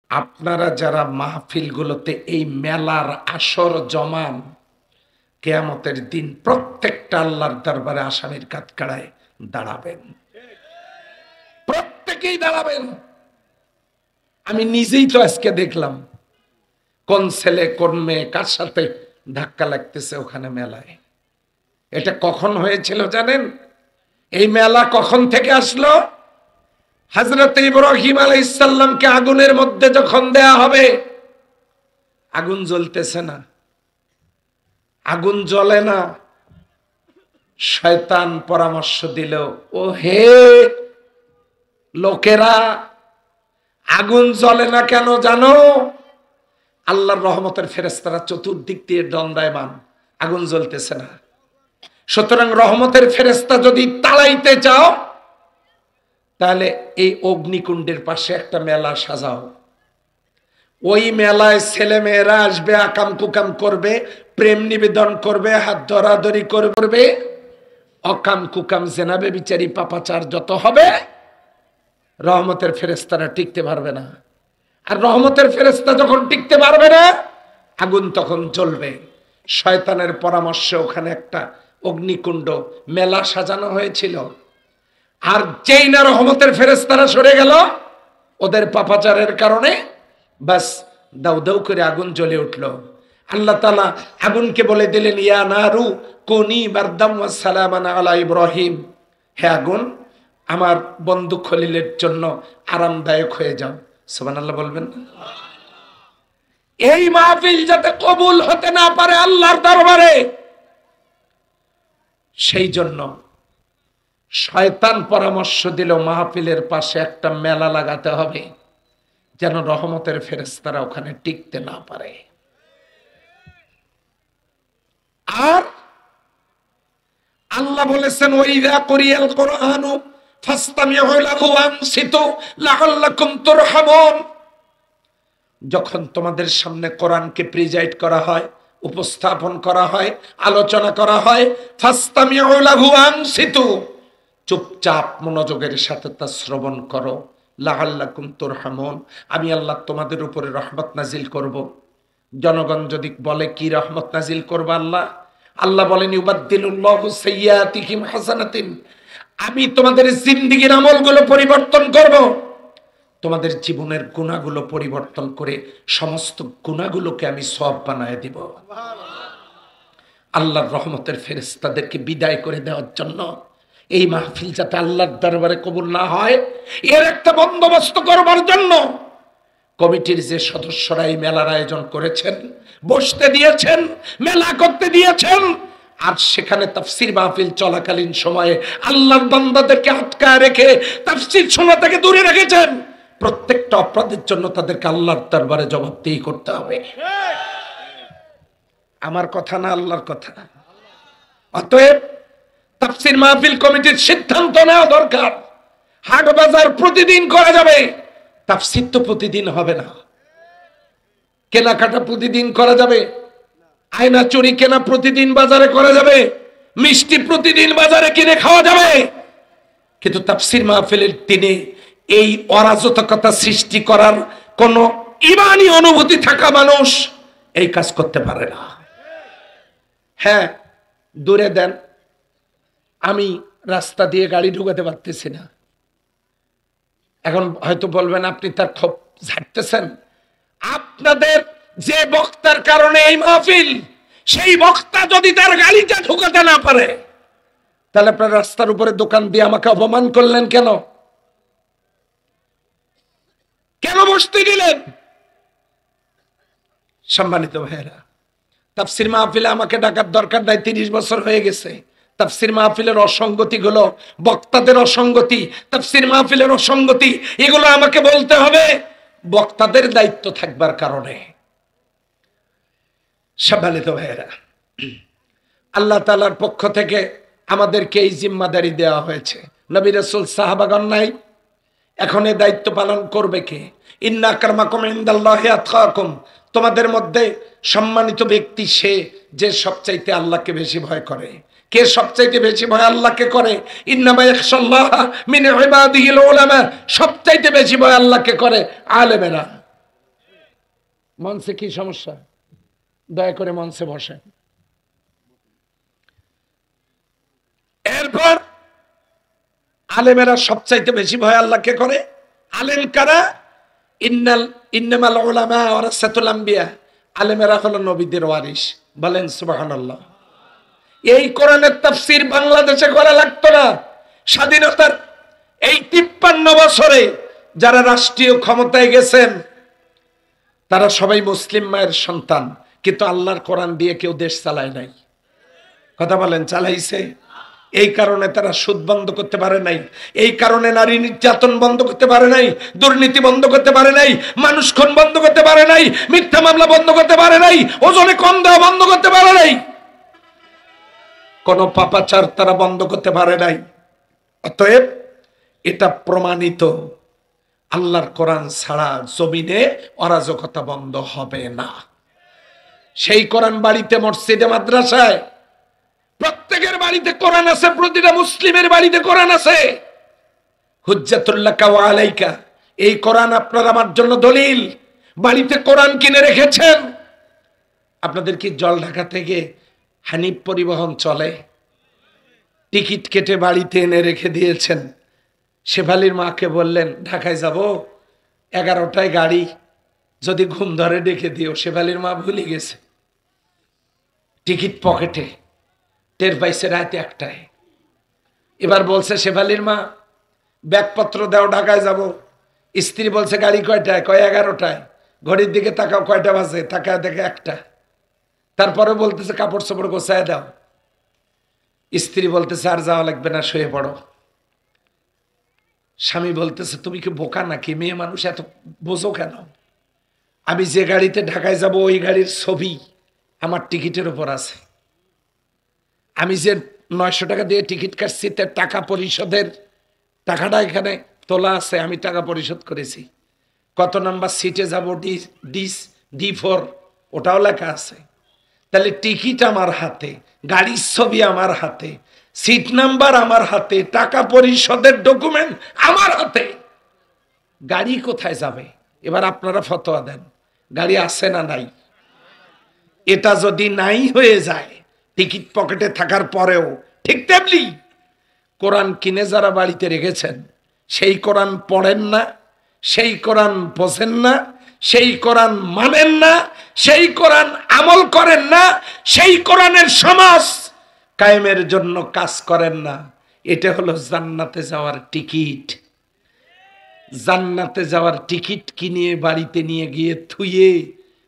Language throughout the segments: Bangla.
আপনারা যারা মাহফিলগুলোতে এই মেলার আসর জমান, কিয়ামতের দিন প্রত্যেকটা আল্লাহর দরবারে আসামির কাঠগড়ায় দাঁড়াবেন, প্রত্যেকেই দাঁড়াবেন। আমি নিজেই তো আজকে দেখলাম কোন ছেলে কোন মেয়ে কার সাথে ধাক্কা লাগতেছে ওখানে মেলায়। এটা কখন হয়েছিল জানেন? এই মেলা কখন থেকে আসলো? হযরত ইব্রাহিম আলাইহিস সালামকে আগুনের মধ্যে যখন দেয়া হবে, আগুন জ্বলতেছে না, আগুন জ্বলে না। শয়তান পরামর্শ দিল, ও হে লোকেরা, আগুন জ্বলে না কেন জানো? আল্লাহর রহমতের ফেরেশতারা চতুর্দিক দিয়ে দণ্ডায়মান, আগুন জ্বলতেছে না। সুতরাং রহমতের ফেরেশতা যদি তাড়াইতে চাও, তাহলে এই অগ্নিকুণ্ডের পাশে একটা মেলা সাজাও। ওই মেলায় ছেলে মেয়েরা আসবে, আকাম কুকাম করবে, প্রেম নিবেদন করবে, হাত ধরাধরি করবে, অকাম কুকাম জেনাবে বিচারি পাপাচার যত হবে, রহমতের ফেরেশতারা টিকতে পারবে না। আর রহমতের ফেরেশতা যখন টিকতে পারবে না, আগুন তখন জ্বলবে। শয়তানের পরামর্শে ওখানে একটা অগ্নিকুণ্ড মেলা সাজানো হয়েছিল। আর যেই না রহমতের ফেরেশতারা সরে গেল ওদের পাপাচারের কারণে, বাস দাউ দাউ করে আগুন জ্বলে উঠল। আল্লাহ তাআলা আগুনকে বলে দিলেন, ইয়া নারু কুনি বারদাম ওয়া সালামান আলা ইব্রাহিম, হে আগুন আমার বন্ধু খলিলের জন্য আরামদায়ক হয়ে যাও। সুবহানাল্লাহ বলবেন না? এই মাহফিল যাতে কবুল হতে না পারে আল্লাহর দরবারে, সেই জন্য শয়তান পরামর্শ দিল মাহফিলের পাশে একটা মেলা লাগাতে হবে, যেন রহমতের ফেরেশতারা ওখানে টিকতে না পারে। আর আল্লাহ বলেছেন, ওয়াইযা কুরিয়াল কুরআনু ফাসতামিউ লাহু ওয়ানসিতু লাআল্লাকুম তুরহামুন। যখন তোমাদের সামনে কোরআনকে প্রেজেন্ট করা হয়, উপস্থাপন করা হয়, আলোচনা করা হয়, ফাসতামিউ লাহু ওয়ানসিতু, চুপচাপ মনোযোগের সাথে তা শ্রবণ করো, লাআল্লাকুম তুরহামুন, আমি আল্লাহ তোমাদের উপরে রহমত নাজিল করব। জনগণ যদি বলে কি রহমত নাজিল করব আল্লাহ? আল্লাহ বলেন, ইউবাদদিলুল্লাহু সাইয়্যাতিহিম হাসানাতিন, আমি তোমাদের জিন্দেগীর আমলগুলো পরিবর্তন করব, তোমাদের জীবনের গুনাহগুলো পরিবর্তন করে সমস্ত গুনাহগুলোকে আমি সওয়াব বানায় দিব। আল্লাহর রহমতের ফেরেশতাদেরকে বিদায় করে দেওয়ার জন্য এই মাহফিল যাতে আল্লাহর দরবারে কবুল না হয়, এর একটা বন্দোবস্ত করবার জন্য কমিটির যে সদস্যরা এই মেলার আয়োজন করেছেন, বসতে দিয়েছেন, মেলা করতে দিয়েছেন, আর সেখানে তাফসীর মাহফিল চলাকালীন সময়ে আল্লাহর বান্দাদেরকে আটকায় রেখে তাফসীর শোনা থেকে দূরে রেখেছেন, প্রত্যেকটা অপরাধের জন্য তাদেরকে আল্লাহর দরবারে জবাবদিহি করতে হবে। আমার কথা না, আল্লাহর কথা। অতএব তাফসীর মাহফিল কমিটির সিদ্ধান্ত নেওয়া দরকার। হাট বাজার প্রতিদিন করা যাবে, তাফসীর তো প্রতিদিন হবে না। কেনাকাটা প্রতিদিন করা যাবে, আয়না চুরি কেনা প্রতিদিন বাজারে করা যাবে, মিষ্টি প্রতিদিন বাজারে কিনে খাওয়া যাবে, কিন্তু তাফসীর মাহফিলের দিনে এই অরাজকতা সৃষ্টি করার কোন ঈমানি অনুভূতি থাকা মানুষ এই কাজ করতে পারে না। হ্যাঁ, দূরে দেন, আমি রাস্তা দিয়ে গাড়ি ঢুকাতে পারতেছি না। এখন হয়তো বলবেন আপনি তার ক্ষোভ ঝাড়তেছেন। আপনাদের যে বক্তার কারণে এই মাহফিল, সেই বক্তা যদি তার গাড়িটা ঢুকাতে না পারে, তাহলে আপনার রাস্তার উপরে দোকান দিয়ে আমাকে অপমান করলেন কেন? কেন বসতে দিলেন? সম্মানিত ভাইয়েরা, তাফসীর মাহফিলে আমাকে ডাকার দরকার নাই, 30 বছর হয়ে গেছে। তাফসীর মাহফিলের অসঙ্গতি গুলো, বক্তাদের অসঙ্গতি, তাফসীর মাহফিলের অসঙ্গতি, এগুলো আমাকে বলতে হবে বক্তাদের দায়িত্ব থাকবার কারণে। সম্মানিত ভাইয়েরা, আল্লাহ তাআলার পক্ষ থেকে আমাদেরকে এই জিম্মাদারি দেওয়া হয়েছে। নবী রাসূল সাহাবাগণ নাই, এখন এই দায়িত্ব পালন করবে কে? ইন্না আকরামাকুম ইনদাল্লাহি আতকাকুম, তোমাদের মধ্যে সম্মানিত ব্যক্তি সে যে সবচাইতে আল্লাহকে বেশি ভয় করে। কে সবচাইতে বেশি ভয় আল্লাহকে করে? ইন্নামা ইয়াখশাল্লাহা মিন ইবাদিহিল উলামা, সবচাইতে বেশি ভয় আল্লাহকে করে আলেমেরা। মঞ্চে কি সমস্যা? দয়া করে মঞ্চে বসেন। এরপর আলেমেরা সবচাইতে বেশি ভয় আল্লাহকে করে। আলেম কারা? ইন্নামাল উলামা ওয়ারাসাতুল আম্বিয়া, আলেমেরা হলো নবীদের ওয়ারিস। বলেন সুবহানাল্লাহ। এই কোরআনের তাফসীর বাংলাদেশে করা লাগতো না। স্বাধীনতার এই 53 বছরে যারা রাষ্ট্রীয় ক্ষমতায় গেছেন তারা সবাই মুসলিম মায়ের সন্তান, কিন্তু আল্লাহর কোরআন দিয়ে কেউ দেশ চালায় নাই। কথা বলেন, চালাইছে? এই কারণে তারা সুদ বন্ধ করতে পারে নাই, এই কারণে নারী নির্যাতন বন্ধ করতে পারে নাই, দুর্নীতি বন্ধ করতে পারে নাই, মানুষ খুন বন্ধ করতে পারে নাই, মিথ্যা মামলা বন্ধ করতে পারে নাই, ওজনে কম দেওয়া বন্ধ করতে পারে নাই, কোন পাপাচার তারা বন্ধ করতে পারে নাই। অতএব এটা প্রমাণিত, আল্লাহর কোরআন ছাড়া জমিনে অরাজকতা বন্ধ হবে না। সেই কোরআন বাড়িতে, মসজিদে, মাদ্রাসায়, প্রত্যেকের বাড়িতে কোরআন আছে, প্রতিটা মুসলিমের বাড়িতে কোরআন আছে। হুজ্জাতুল্লাকা ওয়া আলাইকা, এই কোরআন আপনার আমার জন্য দলিল। বাড়িতে কোরআন কিনে রেখেছেন। আপনাদের কি জল ঢাকা থেকে হানিফ পরিবহন চলে? টিকিট কেটে বাড়িতে এনে রেখে দিয়েছেন। শেফালির মাকে বললেন ঢাকায় যাব, 11টায় গাড়ি, যদি ঘুম ধরে ডেকে দিও। শেফালির মা ভুলে গেছে, টিকিট পকেটে, টের পাইছে রাত 1টায়। এবার বলছে শেফালির মা ব্যাগপত্র দাও, ঢাকায় যাব। স্ত্রী বলছে গাড়ি কয়টায়? কয় 11টায়। ঘড়ির দিকে তাকাও, কয়টা বাজে? তাকায় দেখে 1টা। তারপরে বলতেছে কাপড় চোপড় গোছায় দাও। স্ত্রী বলতেছে আর যাওয়া লাগবে না, শুয়ে পড়ো। স্বামী বলতেছে তুমি কি বোকা নাকি? মেয়ে মানুষ, এত বোঝো কেন? আমি যে গাড়িতে ঢাকায় যাব ওই গাড়ির ছবি আমার টিকিটের উপর আছে। আমি যে 900 টাকা দিয়ে টিকিট কাটছি তার টাকা পরিশোধের টাকাটা এখানে তোলা আছে, আমি টাকা পরিশোধ করেছি। কত নাম্বার সিটে যাব, D4, ওটাও লেখা আছে। তাহলে টিকিট আমার হাতে, গাড়ির ছবি আমার হাতে, সিট নাম্বার আমার হাতে, টাকা পরিশোধের ডকুমেন্ট আমার হাতে। গাড়ি কোথায় যাবে? এবার আপনারা ফতোয়া দেন, গাড়ি আছে না নাই? এটা যদি নাই হয়ে যায় টিকিট পকেটে থাকার পরেও, ঠিক তেমনি কোরআন কিনে যারা বাড়িতে রেখেছেন সেই কোরআন পড়েন না, সেই কোরআন বোঝেন না, সেই কোরআন মানেন না, সেই কোরআন আমল করেন না, সেই কোরআনের সমাজ কায়েমের জন্য কাজ করেন না। এটা হলো জান্নাতে যাওয়ার টিকিট। জান্নাতে যাওয়ার টিকিট কিনে বাড়িতে নিয়ে গিয়ে থুয়ে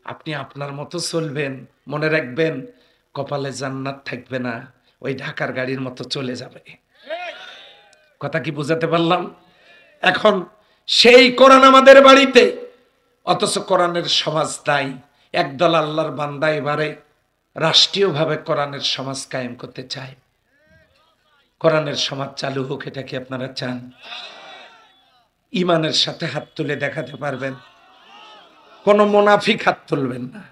আপনি আপনার মতো চলবেন, মনে রাখবেন কপালে জান্নাত থাকবে না, ওই ঢাকার গাড়ির মতো চলে যাবে। কথা কি বুঝাতে পারলাম? এখন সেই কোরআন আমাদের বাড়িতে, অথচ কোরআনের সমাজ নাই। একদল আল্লাহর বান্দা এবারে রাষ্ট্রীয়ভাবে কোরআনের সমাজ কায়েম করতে চায়। কোরআনের সমাজ চালু হোক, এটা কি আপনারা চান? ইমানের সাথে হাত তুলে দেখাতে পারবেন? কোন মুনাফিক হাত তুলবেন না।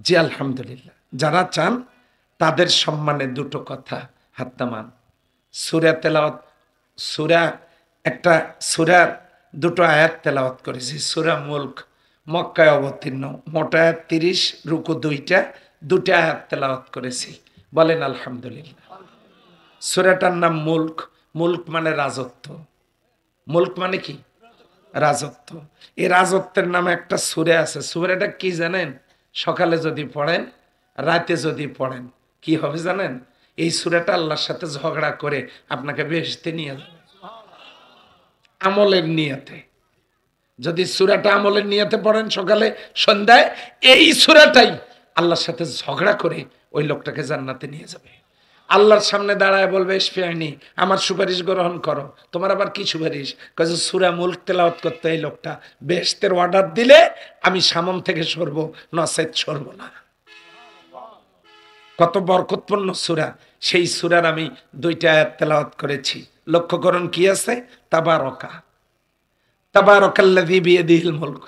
জি আলহামদুলিল্লাহ। যারা চান তাদের সম্মানে দুটো কথা, হাত নামান। সূরা তেলাওয়াত, একটা সূরার দুটো আয়াত তেলাওয়াত করেছি। সূরা মুলক মক্কায় অবতীর্ণ, মোট আয়াত 30, রুকু 2টা, 2টা আয়াত তেলাওয়াত করেছি। বলেন আলহামদুলিল্লাহ। সূরাটার নাম মুলক। মুলক মানে রাজত্ব। মুলক মানে কি? রাজত্ব। এই রাজত্বের নামে একটা সূরা আছে। সূরাটা কি জানেন? সকালে যদি পড়েন, রাতে যদি পড়েন, কি হবে জানেন? এই সূরাটা আল্লাহর সাথে ঝগড়া করে আপনাকে বেহেশতে নিয়ে যাবে। আমলের নিয়তে যদি সূরাটা আমলের নিয়তে পড়েন সকালে সন্ধ্যায়, এই সূরাটাই আল্লাহর সাথে ঝগড়া করে ওই লোকটাকে জান্নাতে নিয়ে যাবে। আল্লাহর সামনে দাঁড়ায় বলবে ইশফিআনি, আমার সুপারিশ গ্রহণ করো। তোমার আবার কি সুপারিশ? কাজে সূরা মুলক তেলাওয়াত করতে এই লোকটা বেহেশতের অর্ডার দিলে আমি সামন থেকে সরব, নচেত সরব না। কত বরকতপূর্ণ সূরা। সেই সূরার আমি 2টা আয়াত তেলাওয়াত করেছি। লক্ষ্য করুন কি আছে? তাবারকা, তাবারাকাল্লাযী বিয়াদিহিল মুলক।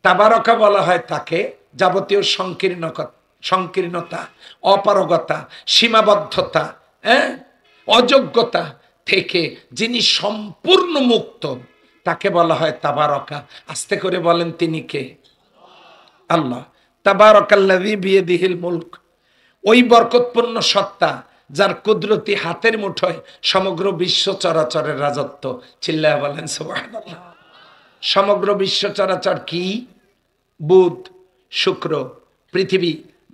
তাবারকা বলা হয় তাকে যাবতীয় সংকীর্ণতা, অপারগতা, সীমাবদ্ধতা, অযোগ্যতা থেকে যিনি সম্পূর্ণ মুক্ত, তাকে বলা হয় তাবারকা। আস্তে করে বলেন তিনি কে? আল্লাহ। তাবারাকাল্লাযী বিয়াদিহিল মুলক, ওই বরকতপূর্ণ সত্তা যার কুদরতি হাতের মুঠোয় সমগ্র বিশ্ব চরাচরের রাজত্ব। চিল্লায়া বলেন সুবহানাল্লাহ। সমগ্র বিশ্ব চরাচর কি? বুধ, শুক্র, পৃথিবী,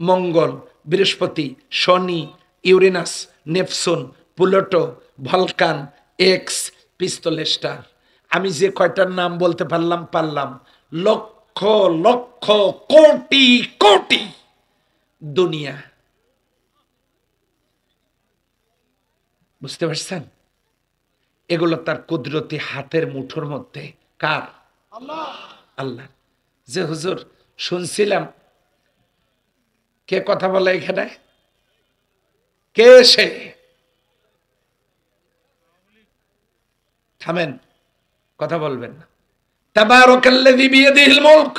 মঙ্গল, বৃহস্পতি, শনি, Uranus, Neptune, Pluto, Vulcan, X, pistol star. আমি যে কয়টার নাম বলতে পারলাম লক্ষ লক্ষ কোটি কোটি দুনিয়া। বুঝতে পারছেন? এগুলো তার কুদরতি হাতের মুঠোর মধ্যে। কার? আল্লাহ। যে হুজুর শুনছিলাম, কে কথা বলে এখানে? কে সে? থামেন, কথা বলবেন না। তাবারাকাল্লাযী বিয়াদিহিল মুলক,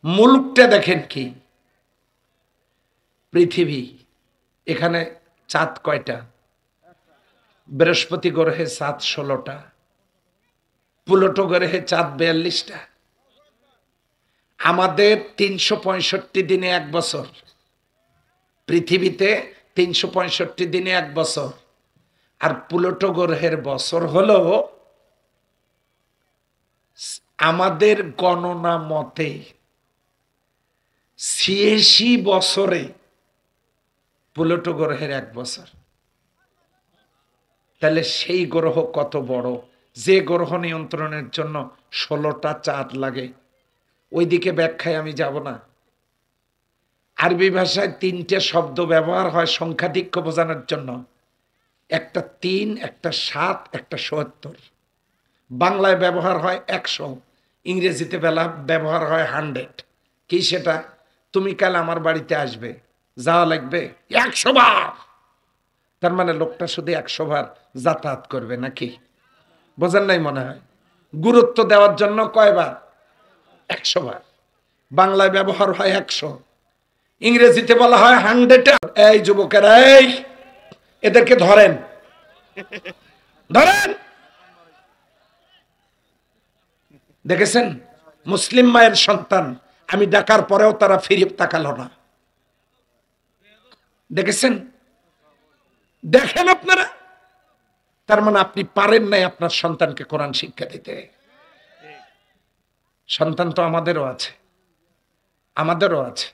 মুলকটা দেখেন কি? পৃথিবী, এখানে চাঁদ কয়টা? বৃহস্পতি গ্রহে চাঁদ 16টা, প্লুটো গ্রহে চাঁদ 42টা। আমাদের 365 দিনে 1 বছর, পৃথিবীতে 365 দিনে 1 বছর, আর প্লুটো গ্রহের বছর হলো আমাদের গণনা মতে 86 বছরে প্লুটো গ্রহের 1 বছর। তাহলে সেই গ্রহ কত বড়, যে গ্রহ নিয়ন্ত্রণের জন্য 16টা চাঁদ লাগে। ওইদিকে ব্যাখ্যায় আমি যাব না। আরবি ভাষায় 3টে শব্দ ব্যবহার হয় সংখ্যাধিক্য বোঝানোর জন্য, একটা 3, একটা 7, একটা 77। বাংলায় ব্যবহার হয় 100, ইংরেজিতে ব্যবহার হয় 100। কি সেটা? তুমি কাল আমার বাড়িতে আসবে, যাওয়া লাগবে 100 বার। তার মানে লোকটা শুধু 100 বার যাতায়াত করবে নাকি? বোঝেন নাই মনে হয়? গুরুত্ব দেওয়ার জন্য কয়বার? 100 বার। বাংলায় ব্যবহার হয় 100, ইংরেজিতে বলা হয় 100। এই যুবকেরা, এই এদেরকে ধরেন, ধরেন। দেখেছেন মুসলিম মায়ের সন্তান, আমি ডাকার পরেও তারা ফিরে তাকালো না। দেখেছেন? দেখেন আপনারা। তার মানে আপনি পারেন নাই আপনার সন্তানকে কোরআন শিক্ষা দিতে। সন্তান তো আমাদেরও আছে, আমাদেরও আছে।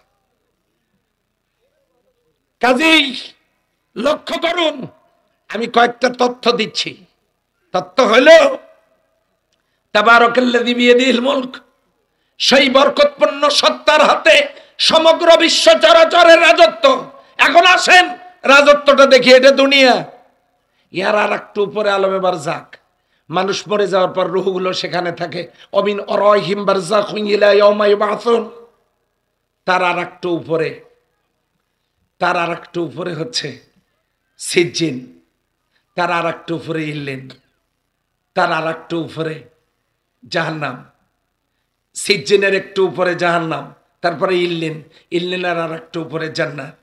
কাজেই লক্ষ্য করুন, আমি কয়েকটা তথ্য দিচ্ছি। তথ্য হইল তাবারাকাল্লাযী বিয়াদিহিল মুলক, সেই বরকতপূর্ণ সত্তার হাতে সমগ্র বিশ্ব চরাচরের রাজত্ব। এখন আসেন রাজত্বটা দেখি। এটা দুনিয়া, ইয়ার আর একটু উপরে আলমে বারজাক। মানুষ মরে যাওয়ার পর রূহগুলো সেখানে থাকে। অমিন অরাইহিম বারজাকুন ইলা ইয়াউমা ইউবাসুন। তার আর একটু উপরে, তার আর একটু উপরে হচ্ছে সিজ্জিন, তার আর একটু উপরে ইল্লিন, তার আর একটু উপরে জাহান্নাম, সিজ্জিনের একটু উপরে জাহান্নাম, তারপরে ইল্লিন, ইল্লিনের আর একটু উপরে জান্নাত,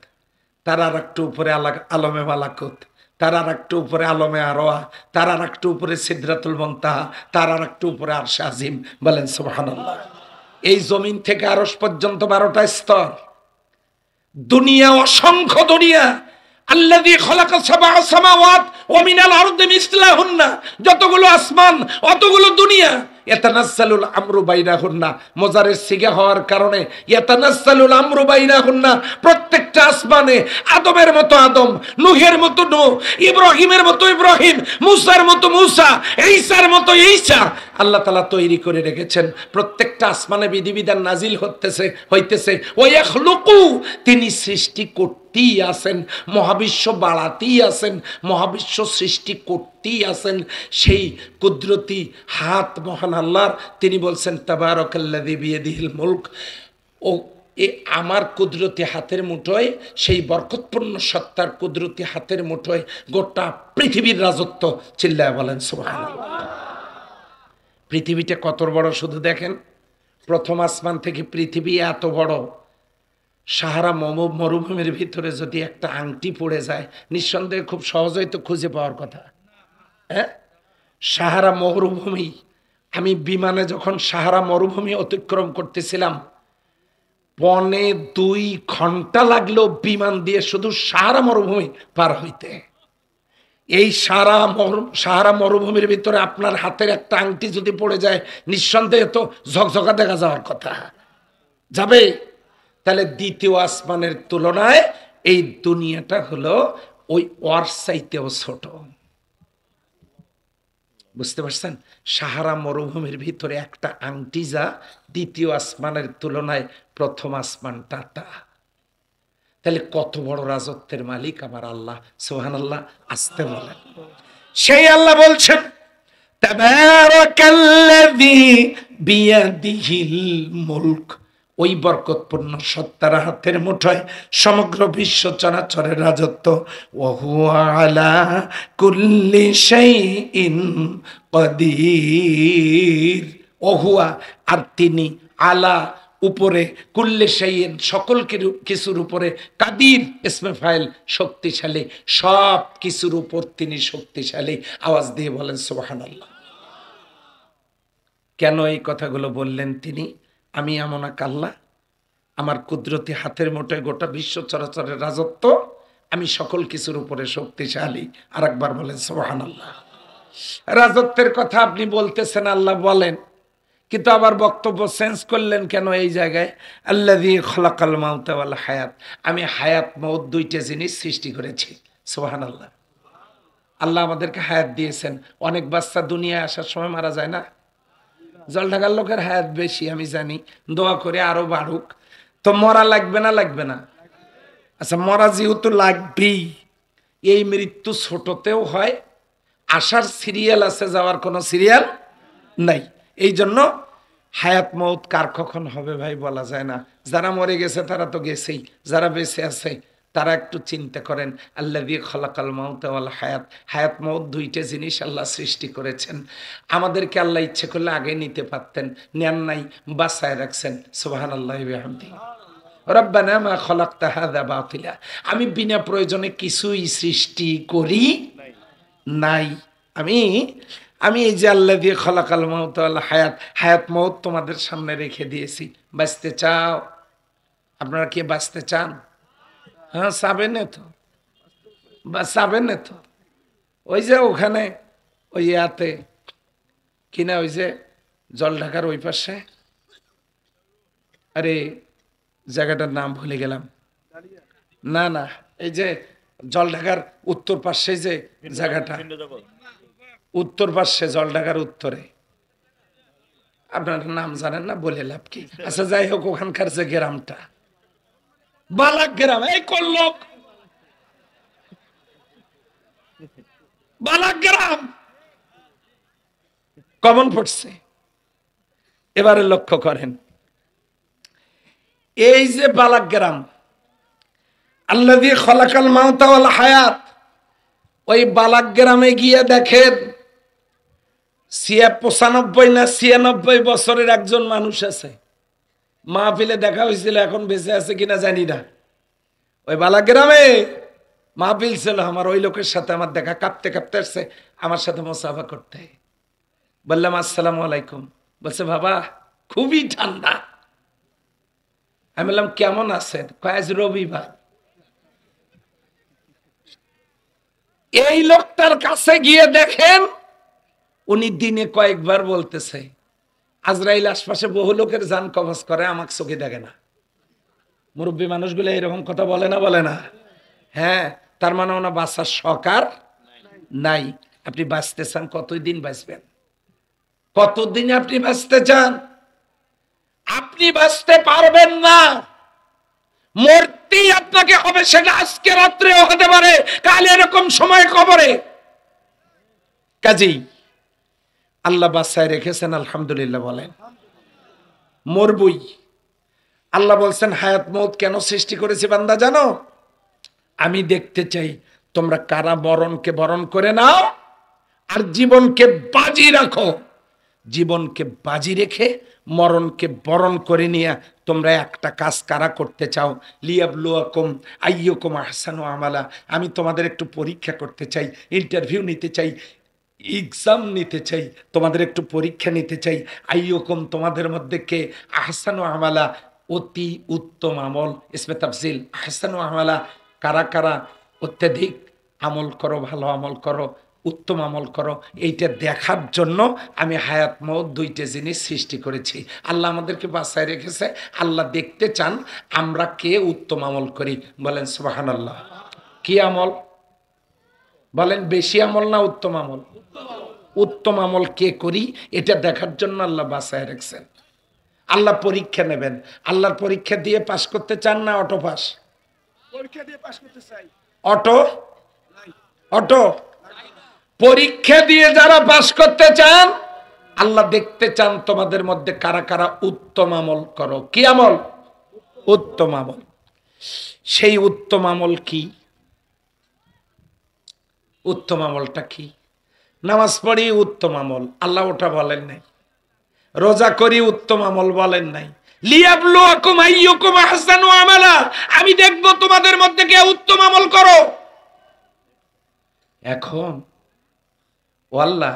তার আর একটু উপরে আলমে মালাকুত, তার আর একটু উপরে আলমে আরোয়া, তার আর একটু উপরে সিদরাতুল মুনতাহা, তার আর একটু উপরে আরশে আজিম। বলেন সুবহানাল্লাহ। এই জমিন থেকে আরশ পর্যন্ত 12টা স্তর। দুনিয়া অসংখ্য দুনিয়া। আল্লাযী খালাকা সাবআ সামাওয়াত ওয়া মিনাল আরদি মিসলাহুন্না, যতগুলো আসমান অতগুলো দুনিয়া। ইয়াতানাজ্জালুল আমরু বাইনাহুন্না, মুজারের সিগা হওয়ার কারণে ইয়াতানাজ্জালুল আমরু বাইনাহুন্না, প্রত্যেকটা আসমানে আদমের মতো আদম, নূহের মতো নূহ, ইব্রাহিমের মতো ইব্রাহিম, মুসার মতো মুসা, ঈসার মতো ঈসা আল্লাহ তাআলা তৈরি করে রেখেছেন। প্রত্যেকটা আসমানে বিধিবিধান নাজিল হইতেছে। ওয়া ইয়াখলুকু, তিনি সৃষ্টি করতেই আছেন, মহাবিশ্ব বাড়াতেই আছেন, মহাবিশ্ব সৃষ্টি করতেই আছেন। সেই কুদরতি হাত মহান আল্লাহর। তিনি বলছেন তাবারাকাল্লাযী বিয়াদিহিল মুলক, ও এ আমার কুদরতি হাতের মুঠোয়, সেই বরকতপূর্ণ সত্তার কুদরতি হাতের মুঠোয় গোটা পৃথিবীর রাজত্ব। চিল্লায়া বলেন সুবহানাল্লাহ। পৃথিবীটা কত বড় শুধু দেখেন। প্রথম আসমান থেকে পৃথিবী এত বড়। সাহারা মরুভূমির ভিতরে যদি একটা আংটি পড়ে যায়, নিঃসন্দেহে খুব সহজেই তো খুঁজে পাওয়ার কথা। হ্যাঁ, সাহারা মরুভূমি। আমি বিমানে যখন সাহারা মরুভূমি অতিক্রম করতেছিলাম, 2.5 ঘন্টা লাগলো বিমান দিয়ে শুধু সাহারা মরুভূমি পার হইতে। এই সাহারা মরুভূমির ভিতরে আপনার হাতের একটা আংটি যদি পড়ে যায় নিঃসন্দেহে তো ঝকঝকা দেখা যাওয়ার কথা, যাবে? তাহলে দ্বিতীয় আসমানের তুলনায় এই দুনিয়াটা হলো ওই ওয়ার চাইতেও ছোট। বুঝতে পারছেন? সাহারা মরুভূমির ভিতরে একটা আংটি যা দ্বিতীয় আসমানের তুলনায় প্রথম আসমানটা তা। তাহলে কত বড় রাজত্বের মালিক আমার আল্লাহ। সুবহানাল্লাহ। আসতে বলেন। সেই আল্লাহ বলছেন তাবারাকাল্লাযী বিয়াদিহিল মুলক, ওই বরকতপূর্ণ সত্তার হাতের মুঠোয় সমগ্র বিশ্ব চরাচরের রাজত্ব। ওয়া হুয়া আলা কুল্লি শাইইন কাদির। ওয়া হুয়া, আর তিনি, আলা উপরে, কুল্লে শাইইন সকল কিছুর উপরে, কাদির ইসমে ফাইল শক্তিশালী, সব কিছুর উপর তিনি শক্তিশালী। আওয়াজ দিয়ে বলেন সুবহানাল্লাহ। কেন এই কথাগুলো বললেন তিনি? আমি এমন এক আল্লাহ, আমার কুদরতি হাতের মুঠোয় গোটা বিশ্ব চরাচরের রাজত্ব, আমি সকল কিছুর উপরে শক্তিশালী। আর একবার বলেন সুবহানাল্লাহ। রাজত্বের কথা আপনি বলতেছেন, আল্লাহ বলেন, কিন্তু আবার বক্তব্য চেঞ্জ করলেন কেন এই জায়গায়? আল্লাযী খলাকাল মাউতা ওয়াল হায়াত, আমি হায়াত মউত দুইটা জিনিস সৃষ্টি করেছি। সুবহানাল্লাহ। আল্লাহ আমাদেরকে হায়াত দিয়েছেন। অনেক বাচ্চা দুনিয়ায় আসার সময় মারা যায় না? জলঢাকার লোকের হায়াত বেশি আমি জানি, দোয়া করে আরো বাড়ুক। তো মরা লাগবে না? লাগবে না? আচ্ছা, মরা যেহেতু লাগবেই, এই মৃত্যু ছোটতেও হয়, আসার সিরিয়াল আছে, যাওয়ার কোনো সিরিয়াল নাই। এই জন্য হায়াত মউত কার কখন হবে ভাই বলা যায় না। যারা মরে গেছে তারা তো গেছেই, যারা বেঁচে আছে তারা একটু চিন্তা করেন। আল্লাযী খলাকাল মাউতা ওয়াল হায়াত, হায়াত মউত দুইটা জিনিস আল্লাহ সৃষ্টি করেছেন। আমাদেরকে আল্লাহ ইচ্ছে করলে আগে নিতে পারতেন, নেন নাই, বাঁচায় রাখছেন। সুবহানাল্লাহি ওয়া বিহামদিহি। রব্বানা মা খলাকতা হাযা বাতিলা, আমি বিনা প্রয়োজনে কিছুই সৃষ্টি করি নাই। আমি এই যে আল্লাযী খলাকাল মাউতা ওয়াল হায়াত, হায়াত মউত তোমাদের সামনে রেখে দিয়েছি। বাঁচতে চাও? আপনারা কি বাঁচতে চান? হ্যাঁ, চাবেন তো, বা চাবেন তো। ওই যে ওখানে ওই ইয়াতে কিনা, ওই যে জলঢাকার ওই পাশে, আরে জায়গাটার নাম ভুলে গেলাম। না না, এই যে জলঢাকার উত্তর পাশে যে জায়গাটা, উত্তর পাশে জলঢাকার উত্তরে, আপনার নাম জানেন না, বলে লাভ কি? আচ্ছা যাই হোক, ওখানকার যে গ্রামটা বালাক গ্রাম, এই কল্লক বালাক গ্রাম কমন পড়ছে। এবারে লক্ষ্য করেন, এই যে বালাক গ্রাম, আল্লাযী খলাকাল মাউতা ওয়াল হায়াত, ওই বালাক গ্রামে গিয়ে দেখেন 95 না 96 বছরের একজন মানুষ আছে। মাহফিলে দেখা হয়েছিল, এখন বেঁচে আছে কিনা জানি না। ওই বালাক গ্রামে মাহফিল ছিল আমার, ওই লোকের সাথে আমার দেখা, কাঁপতে কাঁপতে আসছে আমার সাথে মুসাফা করতে। বললাম আসসালামু আলাইকুম। বলছে বাবা খুবই ঠান্ডা। আমি বললাম কেমন আছেন? আজ রবিবার। এই লোকটার কাছে গিয়ে দেখেন উনি দিনে কয়েকবার বলতেছে আজরাইল আশপাশে বহু লোকের জান কবজ করে, আমাকে চোখে দেখে না। মুরব্বী মানুষগুলো এরকম কথা বলে না? বলে না? হ্যাঁ, তার মানে ওনা বাঁচার সকার নাই। আপনি বাঁচতে চান, কতদিন বাঁচবেন? কতদিন আপনি বাঁচতে চান? আপনি বাঁচতে পারবেন না, মরতেই আপনাকে হবে। সেটা আজকে রাত্রেও হতে পারে, কাল এরকম সময় কবরে। কাজেই আল্লাহ বাঁচায় রেখেছেন, আলহামদুলিল্লাহ বলেন। মরবই। আল্লাহ বলছেন হায়াত মউত কেন সৃষ্টি করেছি বান্দা জানো? আমি দেখতে চাই তোমরা কারা মরণকে বরণ করে নাও আর জীবনকে বাজি রাখো। জীবনকে বাজি রেখে মরণকে বরণ করে নিয়ে তোমরা একটা কাজ কারা করতে চাও? লিয়াবলুয়াকুম আইয়ুকুম আহসানু আমালা, আমি তোমাদের একটু পরীক্ষা করতে চাই, ইন্টারভিউ নিতে চাই, এক্সাম নিতে চাই, তোমাদের একটু পরীক্ষা নিতে চাই। আইয়ুকুম, তোমাদের মধ্যে কে আহসানু আমালা, অতি উত্তম আমল। ইসমে তাফজিল আহসানু আমালা, কারা কারা অত্যাধিক আমল করো, ভালো আমল করো, উত্তম আমল করো, এইটা দেখার জন্য আমি হায়াত মওত দুইটা জিনিস সৃষ্টি করেছি। আল্লাহ আমাদেরকে বাঁচায় রেখেছে। আল্লাহ দেখতে চান আমরা কে উত্তম আমল করি। বলেন সুবহানাল্লাহ। কি আমল বলেন? বেশি আমল না উত্তম আমল? উত্তম আমল কে করি এটা দেখার জন্য আল্লাহ বাঁচায় রেখেছেন। আল্লাহ পরীক্ষা নেবেন। আল্লাহর পরীক্ষা দিয়ে পাশ করতে চান না অটো পাস? পরীক্ষা দিয়ে পাশ করতে চাই। অটো অটো পরীক্ষা দিয়ে যারা পাশ করতে চান, আল্লাহ দেখতে চান তোমাদের মধ্যে কারা কারা উত্তম আমল করো। কি আমল? উত্তম আমল। সেই উত্তম আমল কি? উত্তম আমলটা কি? নামাজ পড়ি উত্তম আমল, আল্লাহ ওটা বলেন নাই। রোজা করি উত্তম আমল বলেন নাই। লিয়াবলুয়াকুম আইয়ুকুম আহসানু আমালা, আমি দেখব তোমাদের মধ্যে কে উত্তম আমল করো। এখন ও আল্লাহ,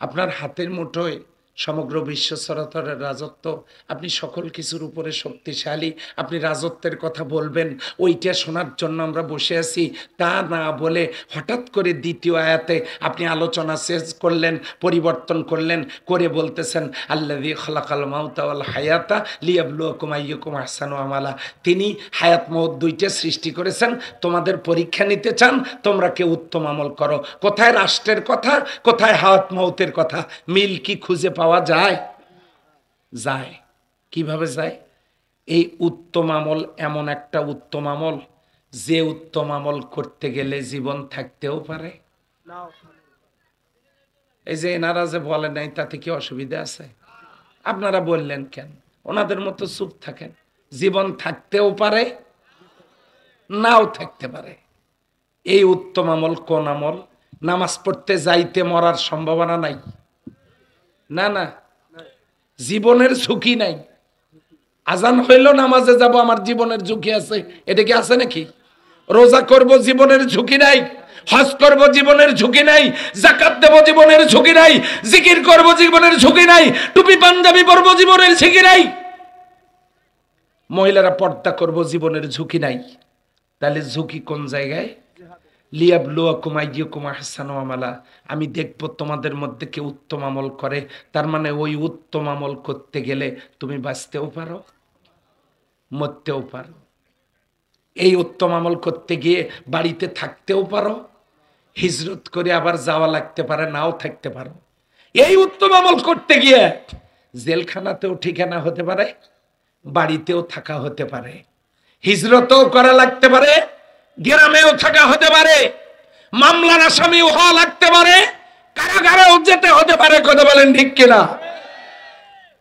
আপনার হাতের মুঠোয় সমগ্র বিশ্ব চরাচরের রাজত্ব, আপনি সকল কিছুর উপরে শক্তিশালী, আপনি রাজত্বের কথা বলবেন, ওইটা শোনার জন্য আমরা বসে আছি। তা না বলে হঠাৎ করে দ্বিতীয় আয়াতে আপনি আলোচনা শেষ করলেন, পরিবর্তন করলেন, করে বলতেছেন আল্লাযী খালাকাল মাউতা ওয়াল হায়াতা লিয়াবলুয়াকুম আইয়ুকুম আহসানু আমালা। তিনি হায়াত মওত দুইটা সৃষ্টি করেছেন, তোমাদের পরীক্ষা নিতে চান তোমরা কে উত্তম আমল করো। কোথায় রাষ্ট্রের কথা, কোথায় হায়াত মওতের কথা? মিল কি খুঁজে পাওয়া যায়? যায়। কিভাবে যায়? এই উত্তম আমল এমন একটা উত্তম আমল যে উত্তম আমল করতে গেলে জীবন থাকতেও পারে। এই যে এনারা যে বলে নাই তাতে কি অসুবিধা আছে? আপনারা বললেন কেন? ওনাদের মতো চুপ থাকেন। জীবন থাকতেও পারে, নাও থাকতে পারে। এই উত্তম আমল কোন আমল? নামাজ পড়তে যাইতে মরার সম্ভাবনা নাই। না না, জীবনের ঝুঁকি নাই। আজান হইল নামাজে যাব, আমার জীবনের ঝুঁকি আছে, এটা কি আছে নাকি? রোজা করব, জীবনের ঝুঁকি নাই। হজ করব, জীবনের ঝুঁকি নাই। যাকাত দেব, জীবনের ঝুঁকি নাই। জিকির করব, জীবনের ঝুঁকি নাই। টুপি পাঞ্জাবি পরব, জীবনের ঝুঁকি নাই। মহিলারা পর্দা করব, জীবনের ঝুঁকি নাই। তাহলে ঝুঁকি কোন জায়গায়? লিয়াবলুয়াকুম আইয়ুকুম আহসানু আমালা, আমি দেখব তোমাদের মধ্যে কে উত্তম আমল করে। তার মানে ওই উত্তম আমল করতে গেলে তুমি বাঁচতেও পারো, মরতেও পারো। এই উত্তম আমল করতে গিয়ে বাড়িতে থাকতেও পারো, হিজরত করে আবার যাওয়া লাগতে পারে, নাও থাকতে পারো। এই উত্তম আমল করতে গিয়ে জেলখানাতেও ঠিকানা হতে পারে, বাড়িতেও থাকা হতে পারে, হিজরতও করা লাগতে পারে, গ্রামেও থাকা হতে পারে, মামলার আসামিও হওয়া লাগতে পারে, কারাগারেও যেতে হতে পারে। কথা বলেন ঠিক কিনা?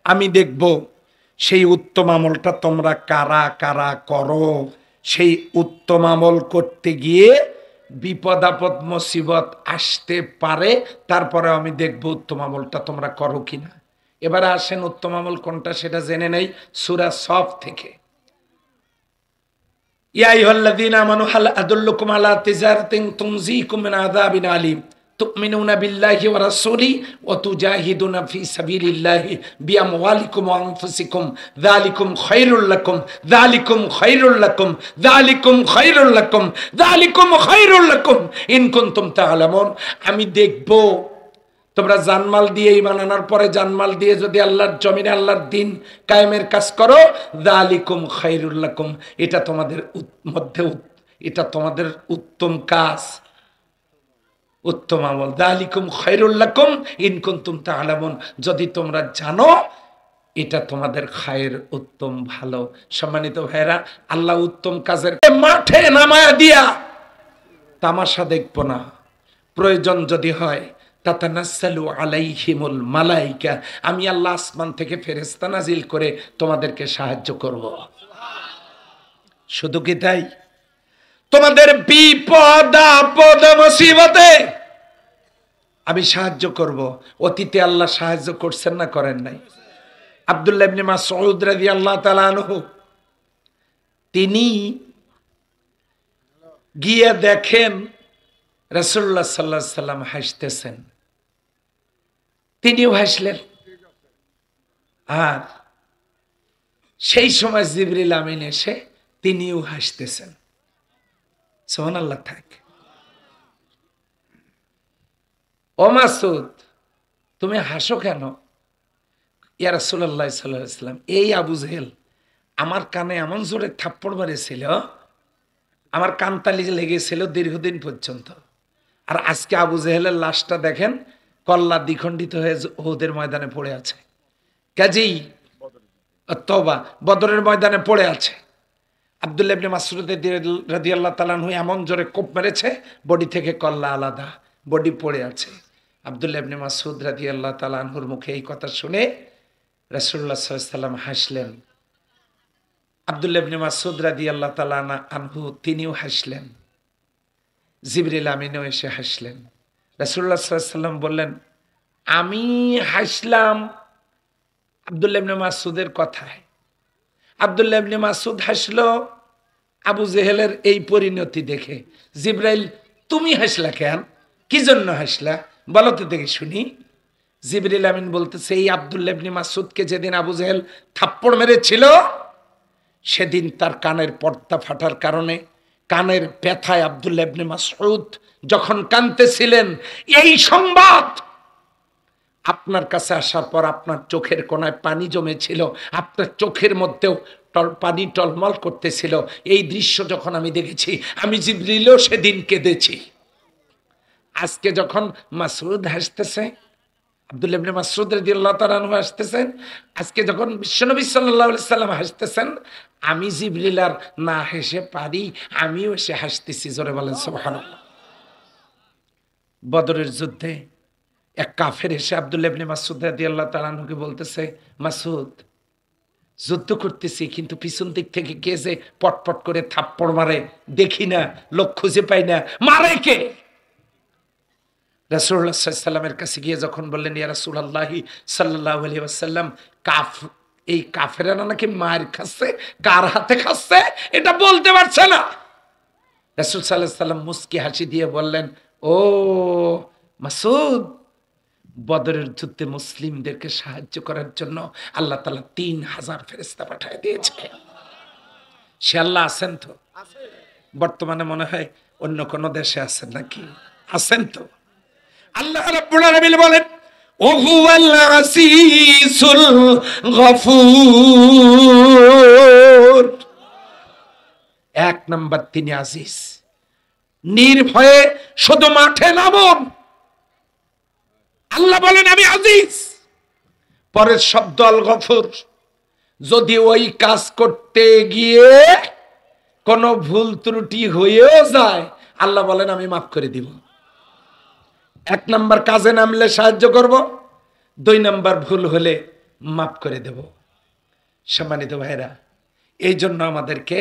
আমি দেখব সেই উত্তম আমলটা তোমরা কারা কারা করো। সেই উত্তম আমল করতে গিয়ে বিপদ আপদ মুসিবত আসতে পারে, তারপরে আমি দেখব উত্তম আমলটা তোমরা করো কিনা। এবারে আসেন উত্তম আমল কোনটা সেটা জেনে নেই সূরা সফ থেকে। ইয়া আইয়ুহাল্লাযীনা আমানু হাল আদুল্লুকুম আলা তিজারাতিন তুনজিকুম মিন আযাবিন আলীম তুমিনুনা বিল্লাহি ওয়া রাসূলি ওয়া তুজাহিদুনা ফি সাবিলিল্লাহি বিআমওয়ালিকুম ওয়া আনফুসিকুম যালিকুম খায়রুল লাকুম যালিকুম খায়রুল লাকুম যালিকুম খায়রুল লাকুম যালিকুম খায়রুল লাকুম ইন কুনতুম তা'লামুন। আমি দেখব তোমরা জানমাল দিয়ে ঈমান আনার পরে জানমাল দিয়ে যদি আল্লাহর জমিনে আল্লাহর দ্বীন কায়েমের কাজ করো, যালিকুম খায়রুল লাকুম, এটা তোমাদের মধ্যে, এটা তোমাদের উত্তম কাজ, উত্তম আমল। যালিকুম খায়রুল লাকুম ইন কুনতুম তা'লামুন, যদি তোমরা জানো এটা তোমাদের খায়ের উত্তম ভালো। সম্মানিত ভাইরা, আল্লাহ উত্তম কাজের মাঠে নামায়া দিয়া তামাশা দেখব না। প্রয়োজন যদি হয় তাতানাসসালু আলাইহিমুল মালাইকা, আমি আল্লাহ আসমান থেকে ফেরেশতা নাজিল করে তোমাদেরকে সাহায্য করব। শুধু কি তাই? তোমাদের বিপদ আপদ মুসিবতে আমি সাহায্য করব। অতীতে আল্লাহ সাহায্য করছেন না করেন নাই? আব্দুল্লাহ ইবনে মাসউদ রাদিয়াল্লাহু তাআলা আনহু তিনি গিয়ে দেখেন রাসূলুল্লাহ সাল্লাল্লাহু আলাইহি সাল্লাম হাসতেছেন, তিনিও হাসলেন। আর সেই সময় জিবরিল আমিন এসে তিনিও হাসতেছেন। সুবহানাল্লাহ। থাক। ও মাসুদ, তুমি হাসো কেন? ইয়া রাসূলুল্লাহ সাল্লাল্লাহু আলাইহি ওয়াসাল্লাম, এই আবু জেহেল আমার কানে এমন জোরে থাপ্পড় মারেছিল, আমার কানতালি লেগেছিল দীর্ঘদিন পর্যন্ত। আর আজকে আবু জেহেলের লাশটা দেখেন, কল্লা দ্বিখণ্ডিত হয়ে উহুদের ময়দানে পড়ে আছে। কাজেই তওবা, বদরের ময়দানে পড়ে আছে। আব্দুল্লাহ ইবনে মাসউদ রাদিয়াল্লাহু তাআলা আনহু এমন জোরে কোপ মেরেছে, বডি থেকে কল্লা আলাদা, বডি পড়ে আছে। আব্দুল্লাহ ইবনে মাসউদ রাদিয়াল্লাহু তাআলা আনহুর মুখে এই কথা শুনে রাসূলুল্লাহ সাল্লাল্লাহু আলাইহি ওয়াসাল্লাম হাসলেন। আব্দুল্লাহ ইবনে মাসউদ রাদিয়াল্লাহু তাআলা আনহু তিনিও হাসলেন। জিবরিল আমিনও এসে হাসলেন। রাসূলুল্লাহ সাল্লাল্লাহু আলাইহি ওয়াসাল্লাম বললেন, আমি হাসলাম আব্দুল্লাহ ইবনে মাসউদের কথায়। আব্দুল্লাহ ইবনে মাসউদ হাসলো আবু জেহেলের এই পরিণতি দেখে। জিবরাইল, তুমি হাসলা কেন? কি জন্য হাসলা? বলো তো দেখি শুনি। জিবরিল আমিন বলতেছে, এই আব্দুল্লাহ ইবনে মাসউদকে যেদিন আবু জেহেল থাপ্পড় মেরেছিল, সেদিন তার কানের পর্দা ফাটার কারণে, কানের ব্যথায় আব্দুল্লাহ ইবনে মাসউদ যখন কাঁদতেছিলেন, এই সংবাদ আপনার কাছে আসার পর আপনার চোখের কোণায় পানি জমেছিল, আপনার চোখের মধ্যেও পানি টলমল করতেছিল। এই দৃশ্য যখন আমি দেখেছি, আমি জিবরিলও সেদিন কেঁদেছি। আজকে যখন মাসউদ হাসতেছে, আব্দুল্লাহ ইবনে মাসউদ রাদিয়াল্লাহু তাআলা আনহু হাসতেছেন, আজকে যখন বিশ্বনবী সাল্লাল্লাহু আলাইহি সাল্লাম হাসতেছেন, আমি জিবরিল আর না হেসে পারি, আমিও এসে হাসতেছি। জোরে বলেন সুবহানাল্লাহ। বদরের যুদ্ধে এক কাফের এসে আব্দুল্লাহ ইবনে মাসউদ রাদিয়াল্লাহু তাআলা আনহুকে বলতেছে, মাসউদ, যুদ্ধ করতেছি কিন্তু পিছন দিক থেকে কে যে পটপট করে থাপ্পড় মারে দেখি না, লোক খুঁজে পাই না, মারে কে? রাসূলুল্লাহ সাল্লাল্লাহু আলাইহি ওয়াসাল্লামের কাছে গিয়ে যখন বললেন, ইয়া রাসূলুল্লাহ সাল্লাল্লাহু আলাইহি ওয়াসাল্লাম, এই কাফেররা নাকি মার খাচ্ছে, কার হাতে খাচ্ছে এটা বলতে পারছে না। রাসূল সাল্লাল্লাহু আলাইহি ওয়াসাল্লাম মুস্কি হাসি দিয়ে বললেন, ও মাসউদ, বদরের যুদ্ধে মুসলিমদেরকে সাহায্য করার জন্য আল্লাহ তাআলা ৩০০০ ফেরেশতা পাঠিয়ে দিয়েছে। সে আল্লাহ আছেন তো? বর্তমানে মনে হয় অন্য কোন দেশে আছেন নাকি? আছেন তো? আল্লাহ রাব্বুল আলামিন বলেন, ও হুয়াল আসিসুল গফুর। এক নাম্বার, তিনি আজিজ। নির্ভয়ে শুধু মাঠে নামুন। আল্লাহ বলেন, আমি আজিজ। পরের শব্দ আল গফুর। যদি ওই কাজ করতে গিয়ে কোনো ভুল ত্রুটি হয়েও যায়, আল্লাহ বলেন আমি মাফ করে দিব। এক নাম্বার, কাজে নামলে সাহায্য করব, ২ নাম্বার, ভুল হলে মাফ করে দেব। সম্মানিত ভাইরা, এই জন্য আমাদেরকে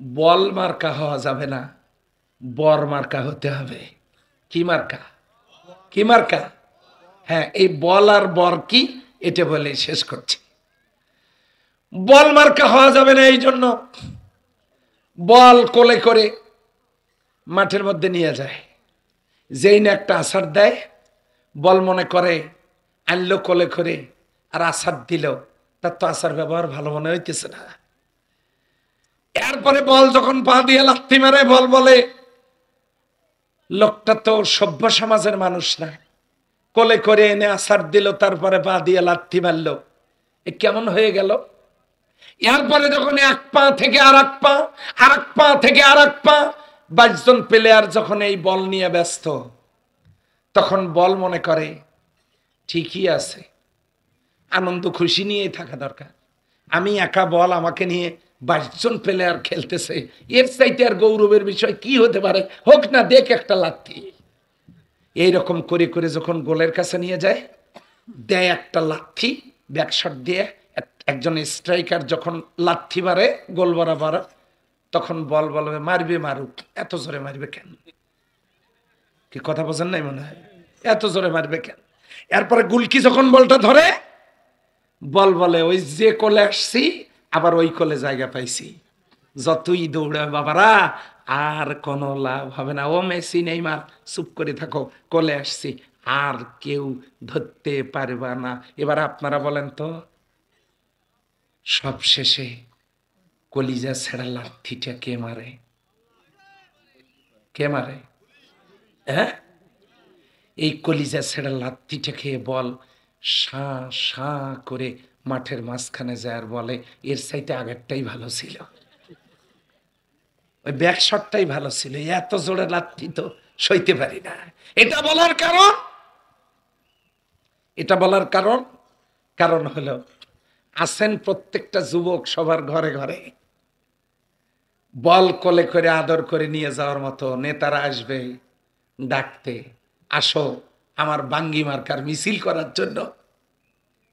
বল মার্কা হওয়া যাবে না, বর মার্কা হতে হবে। কি মার্কা? কি মার্কা? হ্যাঁ, এই বল আর বর কি, এটা বলে শেষ করছি। বল মার্কা হওয়া যাবে না। এই জন্য বল কোলে করে মাঠের মধ্যে নিয়ে যায়, যেই না একটা আছাড় দেয়, বল মনে করে আনলো কোলে করে, আর আছাড় দিল, তার তো আছাড় ব্যবহার ভালো মনে হইতেছে না। এরপরে বল যখন পা দিয়ে লাথি মারে, বল বলে লোকটা তো সভ্য সমাজের মানুষ না, কোলে করে এনে আছাড় দিল, তারপরে পা দিয়ে লাথি মারলো, এ কেমন হয়ে গেল? এরপরে যখন এক পা থেকে আর এক পা, আর এক পা থেকে আর এক পা, ২২ জন প্লেয়ার যখন এই বল নিয়ে ব্যস্ত, তখন বল মনে করে ঠিকই আছে, আনন্দ খুশি নিয়ে থাকা দরকার। আমি একা, বল আমাকে নিয়ে ২২ জন প্লেয়ার খেলতেছে, এর চাইতে আর গৌরবের বিষয় কি হতে পারে? হোক না, দেখ একটা লাথি। এইরকম করে করে যখন গোলের কাছে নিয়ে যায়, দেয় একটা লাথি, ব্যাকশট দিয়ে। একজন স্ট্রাইকার যখন লাথি মারে গোল বরাবর, তখন বল বলবে মারবে, মারুক, এত জোরে মারবে কেন? কি কথা বোঝেন নাই মনে হয়? এত জোরে মারবে কেন? এরপরে গুলকি যখন বলটা ধরে, বল বলে ওই যে কোলে আসছি, আবার ওই কোলে জায়গা পাইছি, যতই দৌড়ে বাবারা আর কোনো লাভ হবে না। ও মেসি, নেইমার, চুপ করে থাকো, কোলে আসছি, আর কেউ ধরতে পারবা না। এবার আপনারা বলেন তো, সব শেষে কলিজা ছেড়া লাথিটা কে মারে? কে মারে? হ্যাঁ, এই কলিজা ছেড়া লাথিটা খেয়ে বল সা সা করে মাঠের মাঝখানে যায় আর বলে এর চাইতে আগেরটাই ভালো ছিল, ওই ব্যাক শটটাই ভালো ছিল, এত জোরে লাথি তো সইতে পারি না। এটা বলার কারণ, এটা বলার কারণ, কারণ হলো আছেন প্রত্যেকটা যুবক সবার ঘরে ঘরে, বল কোলে করে আদর করে নিয়ে যাওয়ার মতো নেতারা আসবে ডাকতে, আসো আমার বাঙ্গি মার্কার মিছিল করার জন্য।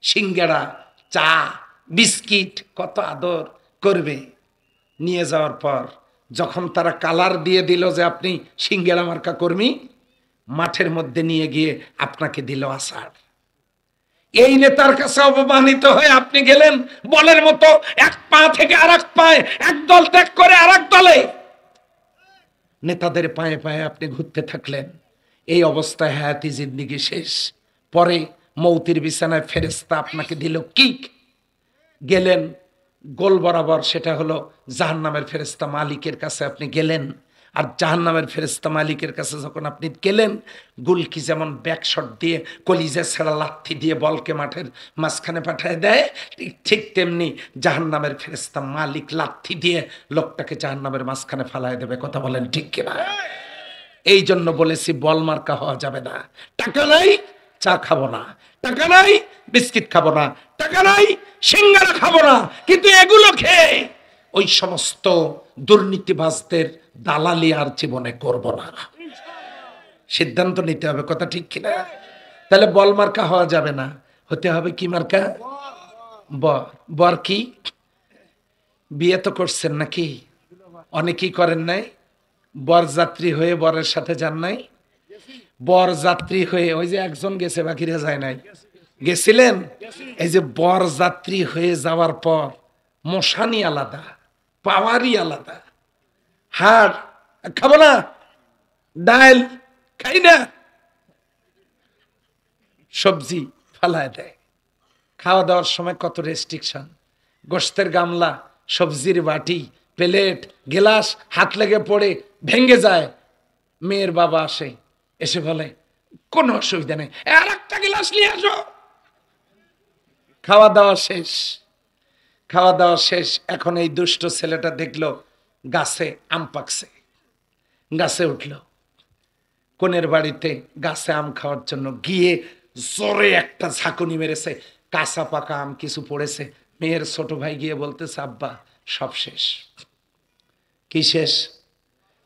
সিঙ্গাড়া, চা, বিস্কিট কত আদর করবে। নিয়ে যাওয়ার পর যখন তারা কালার দিয়ে দিল যে আপনি সিঙ্গাড়া মার্কা কর্মী, মাঠের মধ্যে নিয়ে গিয়ে আপনাকে দিল আষাঢ়। এই নেতার কাছে অপমানিত হয়ে আপনি গেলেন বলের মতো এক পা থেকে আর এক পায়ে, এক দল ত্যাগ করে আর এক দলে, নেতাদের পায়ে পায়ে আপনি ঘুরতে থাকলেন। এই অবস্থায় হায়াতি জিন্দিগি শেষ। পরে মৌতির বিছানায় ফেরেশতা আপনাকে দিল কিক, গেলেন গোল বরাবর, সেটা হলো জাহান্নামের ফেরেশতা মালিকের কাছে আপনি গেলেন। আর জাহান্নামের ফেরেশতা মালিকের কাছে যখন আপনি গেলেন, গুলকি যেমন ব্যাকশট দিয়ে কলিজা ছেড়া লাথি দিয়ে বলকে মাঠের মাঝখানে পাঠায় দেয়, ঠিক তেমনি জাহান্নামের ফেরেশতা মালিক লাথি দিয়ে লোকটাকে জাহান্নামের মাঝখানে ফালায় দেবে। কথা বলেন ঠিক কিনা? এই জন্য বলেছি বল মার্কা হওয়া যাবে না। টাকা নাই চা খাবো না, টাকা নাই বিস্কিট খাবো না, টাকা নাই সিঙ্গারা খাবো না, কিন্তু এগুলো খেয়ে ওই সমস্ত দুর্নীতিবাজদের দালালি আর জীবনে করব না। সিদ্ধান্ত নিতে হবে। কথা ঠিক কিনা? তাহলে বল মার্কা হওয়া যাবে না, হতে হবে কি মার্কা? বর। বর কি? বিয়ে তো করছেন নাকি? অনেকেই করেন নাই। বর যাত্রী হয়ে বরের সাথে যান নাই? বর যাত্রী হয়ে ওই যে একজন গেছে বাকিরা যায় নাই, গেছিলেন? এই যে বর যাত্রী হয়ে যাওয়ার পর মশানি আলাদা, পাওয়ারই আলাদা। হাড় খাবো না, ডাল খাই না, সবজি ফালায় দেয়। খাওয়া দাওয়ার সময় কত রেস্ট্রিকশন, গোশতের গামলা, সবজির বাটি, প্লেট, গ্লাস হাত লেগে পড়ে ভেঙে যায়। মেয়ের বাবা আসে, এসে বলে কোনো অসুবিধা নেই, আর একটা গ্লাস নিয়ে আসো। খাওয়া দাওয়া শেষ, খাওয়া দাওয়া শেষ। এখন এই দুষ্ট ছেলেটা দেখলো গাছে আম পাকছে, গাছে উঠলো, কোনের বাড়িতে গাছে আম খাওয়ার জন্য গিয়ে জোরে একটা ঝাঁকুনি মেরেছে, কাঁচা পাকা আম কিছু পড়েছে। মেয়ের ছোট ভাই গিয়ে বলতেছে আব্বা সব শেষ। কি শেষ?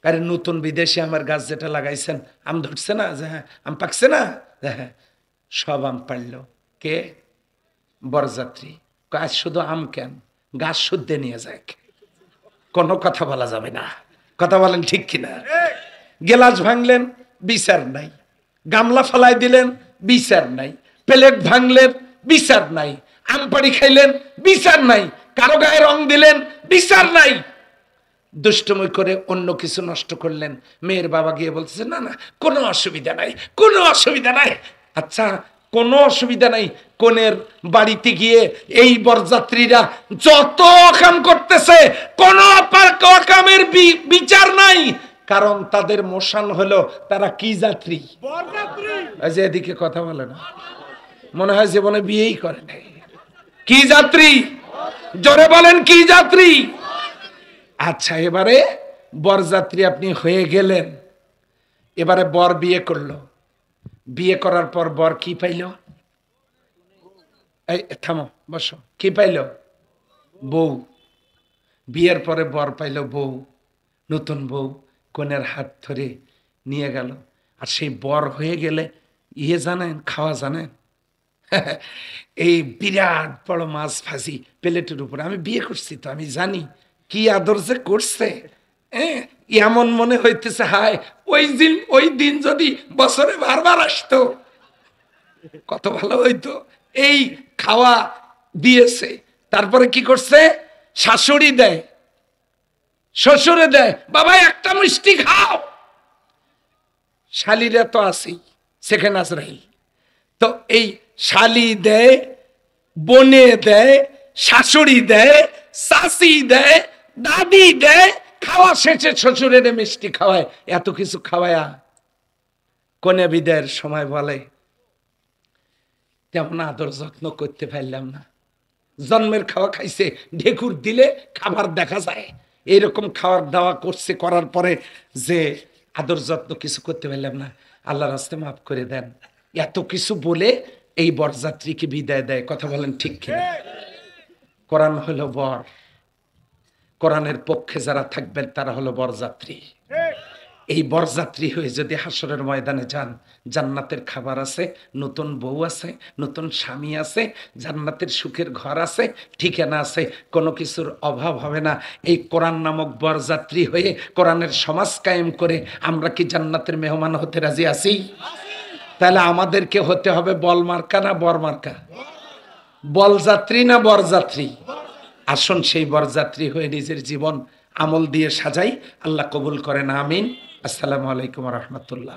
আরে নতুন বিদেশি আমার গাছ যেটা লাগাইছেন আম ধরছে না, যে হ্যাঁ আম পাকছে না, হ্যাঁ সব আম পারল। কে? বরযাত্রী। গাছ শুধু আম কেন, গাছ শুদ্ধে নিয়ে যায়, কোনো কথা বলা যাবে না। কথা বলেন ঠিক কিনা? গেলাস ভাঙলেন, বিচার নাই। গামলা ফালাই দিলেন, বিচার নাই। প্লেট ভাঙলেন, বিচার নাই। আম পাড়ি খাইলেন, বিচার নাই। কারো গায়ে রং দিলেন, বিচার নাই। দুষ্টুমি করে অন্য কিছু নষ্ট করলেন। মেয়ের বাবা গিয়ে বলতেছে না না কোনো অসুবিধা নাই, কোনো অসুবিধা নাই। আচ্ছা কোনো অসুবিধা নাই। কোনের বাড়িতে গিয়ে এই বরযাত্রীরা যত কাম করতেছে কোন কামের বিচার নাই, কারণ তাদের মোশন হলো তারা কি যাত্রী? যে এদিকে কথা বলে না, মনে হয় জীবনে বিয়েই করে নাই। কি যাত্রী? জোরে বলেন কি যাত্রী? আচ্ছা এবারে বরযাত্রী আপনি হয়ে গেলেন, এবারে বর বিয়ে করলো। বিয়ে করার পর বর কি পাইল? এই থামো বসো, কি পাইল? বউ। বিয়ের পরে বর পাইল বউ, নতুন বউ। কনের হাত ধরে নিয়ে গেল। আর সেই বর হয়ে গেলে ইয়ে জানেন, খাওয়া জানেন? এই বিরাট বড় মাছ ভাজি প্লেটের উপরে। আমি বিয়ে করছি তো আমি জানি কি আদর যে করছে। এমন মনে হইতেছে হায় ওই দিন যদি বছরে বারবার আসতো কত ভালো হইতো। এই খাওয়া দিয়েছে। তারপরে কি করছে? শাশুড়ি দেয়, শ্বশুরে দেয়, বাবা একটা মিষ্টি খাও। শালিরা তো আছেই, সেখানে আজরাইল। তো এই শালি দেয়, বনে দেয়, শাশুড়ি দেয়, শাশি দেয়, দাদি দেয়, খাওয়া শেষে শ্বশুরের মিষ্টি খাওয়ায়। এত কিছু খাওয়ায়া কন্যা বিদায়ের সময় বলে তেমন আদর যত্ন করতে পারলাম না। জন্মের খাওয়া খাইছে, ঢেকুর দিলে খাবার দেখা যায়, এইরকম খাওয়ার দাওয়া করছে, করার পরে যে আদর যত্ন কিছু করতে পারলাম না, আল্লাহর রাস্তায় মাফ করে দেন। এত কিছু বলে এই বরযাত্রীকে বিদায় দেয়। কথা বলেন ঠিক কিনা? কোরআন হলো বর, কোরআনের পক্ষে যারা থাকবেন তারা হলো বরযাত্রী। এই বরযাত্রী হয়ে যদি হাসরের ময়দানে যান, জান্নাতের খাবার আছে, নতুন বউ আছে, নতুন স্বামী আছে, জান্নাতের সুখের ঘর আছে, ঠিকানা আছে, কোনো কিছুর অভাব হবে না। এই কোরআন নামক বরযাত্রী হয়ে কোরআনের সমাজ কায়েম করে আমরা কি জান্নাতের মেহমান হতে রাজি আছি? তাহলে আমাদেরকে হতে হবে বল মার্কা না বর মার্কা? বলযাত্রী না বরযাত্রী? আসুন সেই বরযাত্রী হয়ে নিজের জীবন আমল দিয়ে সাজাই। আল্লাহ কবুল করেন, আমিন। আসসালামু আলাইকুম ওয়া রাহমাতুল্লাহ।